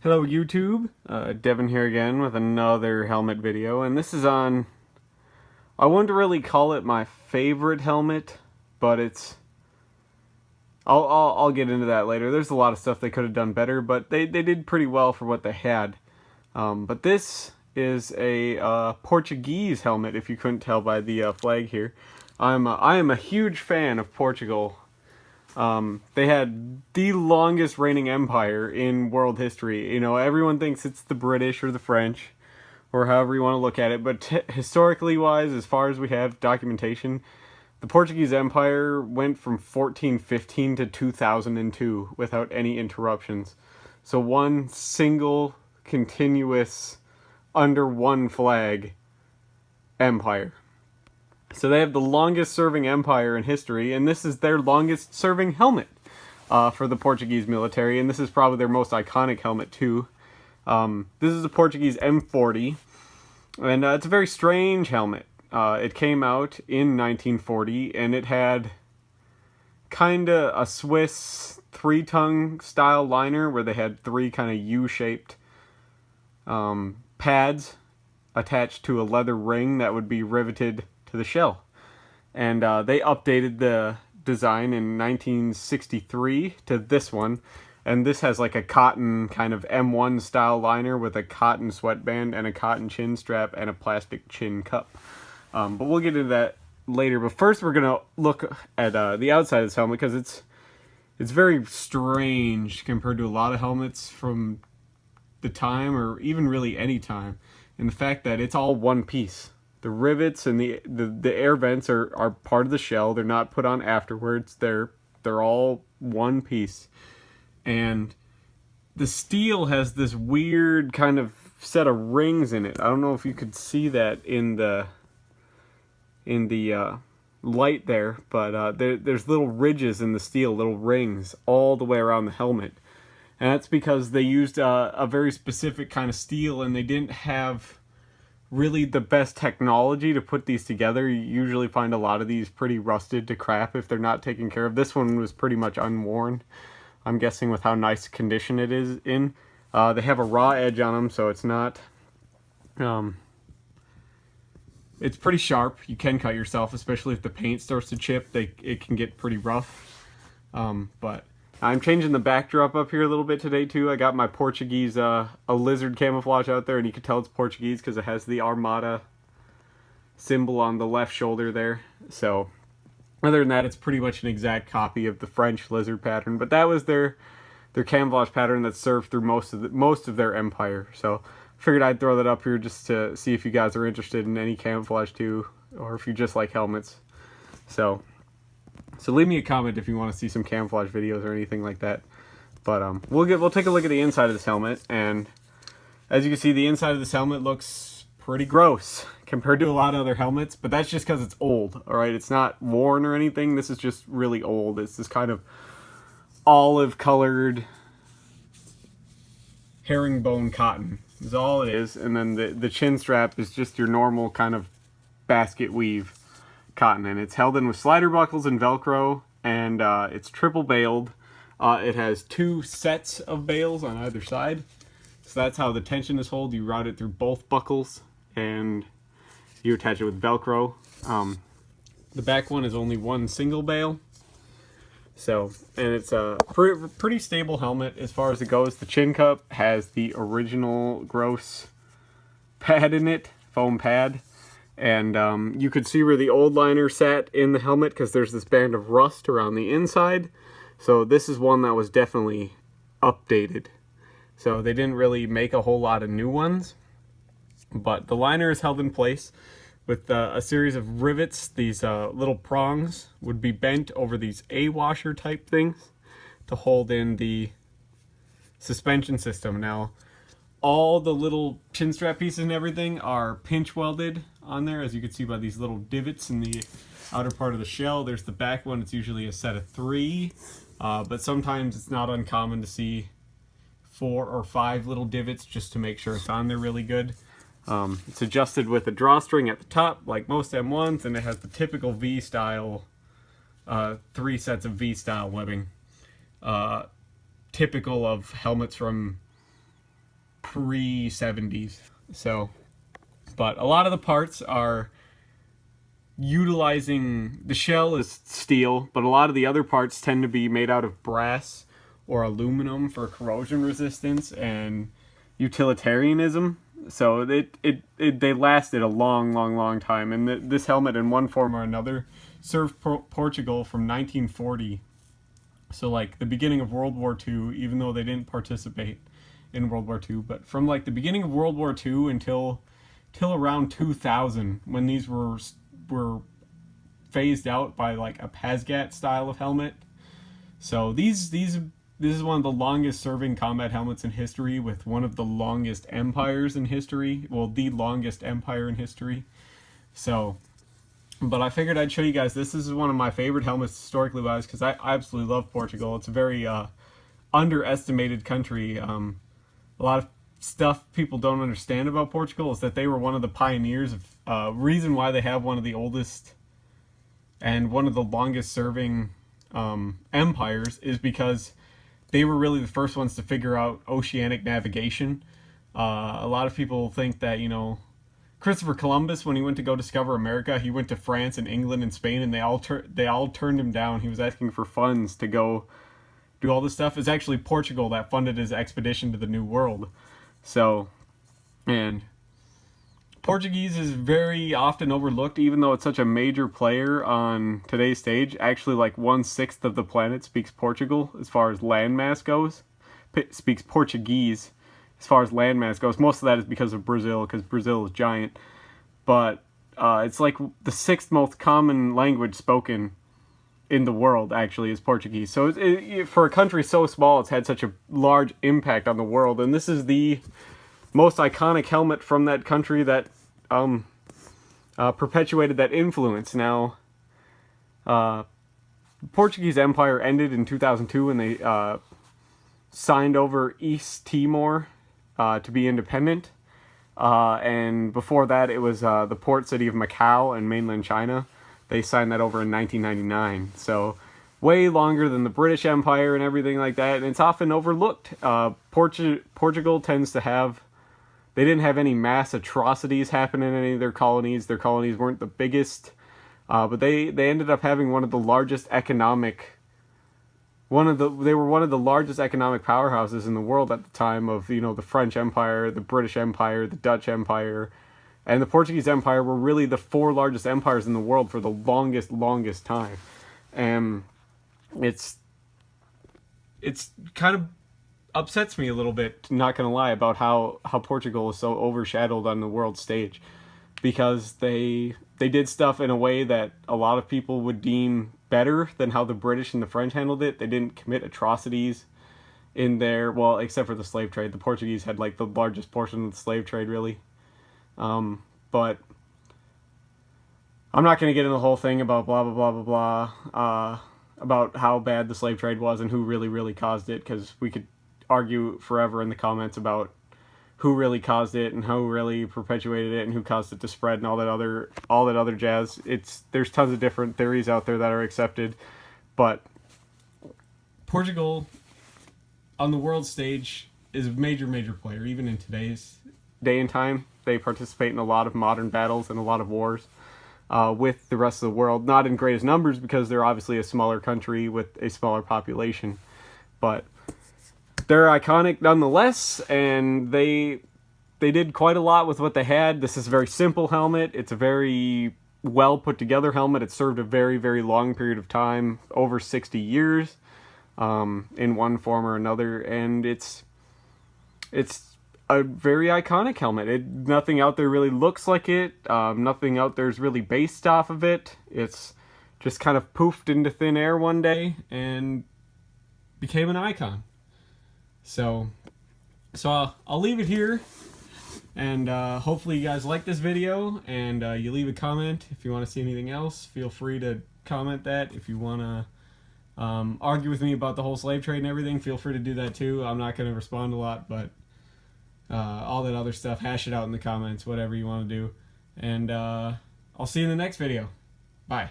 Hello YouTube, Devin here again with another helmet video, and this is on, I wouldn't really call it my favorite helmet, but I'll get into that later. There's a lot of stuff they could have done better, but they did pretty well for what they had. But this is a Portuguese helmet, if you couldn't tell by the flag here. I am a huge fan of Portugal. They had the longest reigning empire in world history. You know, everyone thinks it's the British or the French, or however you want to look at it. But historically wise, as far as we have documentation, the Portuguese Empire went from 1415 to 2002 without any interruptions. So one single, continuous, under one flag empire. So they have the longest serving empire in history, and this is their longest serving helmet for the Portuguese military, and this is probably their most iconic helmet too. This is a Portuguese M40, and it's a very strange helmet. It came out in 1940, and it had kinda a Swiss three-tongue style liner where they had three kind of U-shaped pads attached to a leather ring that would be riveted to the shell. And they updated the design in 1963 to this one, and this has like a cotton kind of M1 style liner with a cotton sweatband and a cotton chin strap and a plastic chin cup. But we'll get into that later. But first we're gonna look at the outside of this helmet, because it's very strange compared to a lot of helmets from the time, or even really any time, in the fact that it's all one piece. The rivets and the air vents are part of the shell. They're not put on afterwards. They're all one piece. And the steel has this weird kind of set of rings in it. I don't know if you could see that in the light there, but there's little ridges in the steel, little rings all the way around the helmet. And that's because they used a very specific kind of steel, and they didn't have really the best technology to put these together. You usually find a lot of these pretty rusted to crap if they're not taken care of. This one was pretty much unworn, I'm guessing, with how nice condition it is in. They have a raw edge on them, so it's not... it's pretty sharp. You can cut yourself, especially if the paint starts to chip. It can get pretty rough. But I'm changing the backdrop up here a little bit today too. I got my Portuguese, a lizard camouflage out there, and you can tell it's Portuguese because it has the Armada symbol on the left shoulder there. So other than that, it's pretty much an exact copy of the French lizard pattern, but that was their camouflage pattern that served through most of their empire. So I figured I'd throw that up here just to see if you guys are interested in any camouflage too, or if you just like helmets. So leave me a comment if you want to see some camouflage videos or anything like that. But we'll take a look at the inside of this helmet, and as you can see, the inside of this helmet looks pretty gross compared to a lot of other helmets, but that's just because it's old, alright? It's not worn or anything. This is just really old. It's this kind of olive colored herringbone cotton is all it is, and then the chin strap is just your normal kind of basket weave cotton, and it's held in with slider buckles and Velcro, and it's triple bailed. It has two sets of bails on either side, so that's how the tension is held. You route it through both buckles and you attach it with Velcro. The back one is only one single bail, so, and it's a pretty stable helmet as far as it goes. The chin cup has the original gross pad in it, foam pad. And you could see where the old liner sat in the helmet because there's this band of rust around the inside. So this is one that was definitely updated. So they didn't really make a whole lot of new ones. But the liner is held in place with a series of rivets. These little prongs would be bent over these A-washer type things to hold in the suspension system. Now, all the little chin strap pieces and everything are pinch welded on there, as you can see by these little divots in the outer part of the shell. There's the back one. It's usually a set of 3, but sometimes it's not uncommon to see 4 or 5 little divots just to make sure it's on there really good. It's adjusted with a drawstring at the top like most M1s, and it has the typical V-style, 3 sets of V-style webbing, typical of helmets from pre-70s. So, but a lot of the parts are utilizing, the shell is steel, but a lot of the other parts tend to be made out of brass or aluminum for corrosion resistance and utilitarianism. So they lasted a long time. And this helmet, in one form or another, served Portugal from 1940. So like the beginning of World War II, even though they didn't participate in World War II, but from like the beginning of World War II until around 2000, when these were phased out by like a Pasgat style of helmet. So this is one of the longest serving combat helmets in history, with one of the longest empires in history. Well, the longest empire in history. So, but I figured I'd show you guys. This is one of my favorite helmets historically wise, because I absolutely love Portugal. It's a very underestimated country. A lot of stuff people don't understand about Portugal is that they were one of the pioneers of reason why they have one of the oldest and one of the longest serving empires is because they were really the first ones to figure out oceanic navigation. A lot of people think that, you know, Christopher Columbus, when he went to go discover America, he went to France and England and Spain, and they all turned him down. He was asking for funds to go do all this stuff. It's actually Portugal that funded his expedition to the New World. So, and Portuguese is very often overlooked, even though it's such a major player on today's stage. Actually, like 1/6 of the planet speaks Portugal as far as landmass goes. Speaks Portuguese as far as landmass goes. Most of that is because of Brazil, because Brazil is giant. But it's like the 6th most common language spoken in the world, actually, is Portuguese. So for a country so small, it's had such a large impact on the world. And this is the most iconic helmet from that country that perpetuated that influence. Now, Portuguese Empire ended in 2002 when they signed over East Timor to be independent. And before that, it was the port city of Macau in mainland China. They signed that over in 1999. So way longer than the British Empire and everything like that. And it's often overlooked. Portugal tends to have, they didn't have any mass atrocities happen in any of their colonies. Their colonies weren't the biggest, but they ended up having one of the largest economic, they were one of the largest economic powerhouses in the world at the time of, you know, the French Empire, the British Empire, the Dutch Empire, and the Portuguese Empire were really the 4 largest empires in the world for the longest time. And it's kind of upsets me a little bit, not gonna lie, about how Portugal is so overshadowed on the world stage, because they did stuff in a way that a lot of people would deem better than how the British and the French handled it. They didn't commit atrocities in their, well, except for the slave trade. The Portuguese had like the largest portion of the slave trade, really. But I'm not going to get into the whole thing about blah blah blah blah blah about how bad the slave trade was and who really caused it, because we could argue forever in the comments about who really caused it and who really perpetuated it and who caused it to spread and all that other jazz. There's tons of different theories out there that are accepted, but Portugal on the world stage is a major player, even in today's day and time. They participate in a lot of modern battles and a lot of wars with the rest of the world. Not in greatest numbers, because they're obviously a smaller country with a smaller population, but they're iconic nonetheless, and they did quite a lot with what they had. This is a very simple helmet. It's a very well put together helmet. It served a very long period of time, over 60 years, in one form or another, and it's a very iconic helmet. Nothing out there really looks like it. Nothing out there is really based off of it. It's just kind of poofed into thin air one day and became an icon. So I'll leave it here, and hopefully you guys like this video, and you leave a comment. If you want to see anything else, feel free to comment that. If you want to argue with me about the whole slave trade and everything, feel free to do that too. I'm not going to respond a lot, but all that other stuff, hash it out in the comments, whatever you want to do. And I'll see you in the next video. Bye.